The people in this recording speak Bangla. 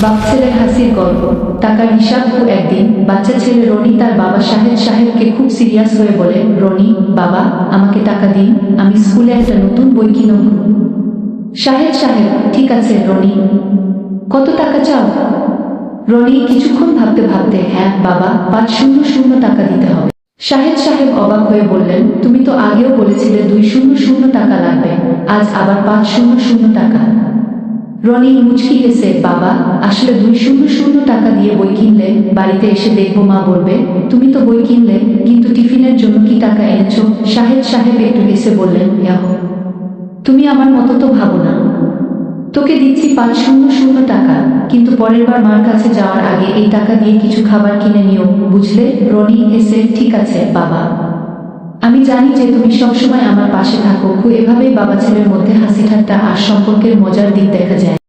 বাপ ছেলের হাসির গল্প। টাকার হিসাব। একদিন বাচ্চা ছেলে রনি তার বাবা সাহেবকে খুব সিরিয়াস হয়ে বলে, রনি বাবা, আমাকে টাকা দিন, আমি স্কুলে একটা নতুন বই কিনব। সাহেব, ঠিক আছে রনি, কত টাকা চাও? রনি কিছুক্ষণ ভাবতে ভাবতে, হ্যাঁ বাবা, 500 টাকা দিতে হবে। সাহেব অবাক হয়ে বললেন, তুমি তো আগেও বলেছিলে 200 টাকা লাগবে, আজ আবার 500 টাকা? রনি মুচকি হেসে, বাবা, আসলে 200 টাকা দিয়ে বই কিনলে বাড়িতে এসে দেখবো মা বলবে তুমি তো বই কিনলে, কিন্তু টিফিনের জন্য কি টাকা এনেছো? সাহেব একটু হেসে বললেন, তুমি আমার মতো তো ভাবো না, তোকে দিচ্ছি 500 টাকা, কিন্তু পরের বার মার কাছে যাওয়ার আগে এই টাকা দিয়ে কিছু খাবার কিনে নিও, বুঝলে? রনি হেসে, ঠিক আছে বাবা, আমি জানি যে তুমি সবসময় আমার পাশে থাকো। এভাবেই বাবা ছেলের মধ্যে হাসি ঠাট্টা আর সম্পর্কের মজার দিক দেখা যায়।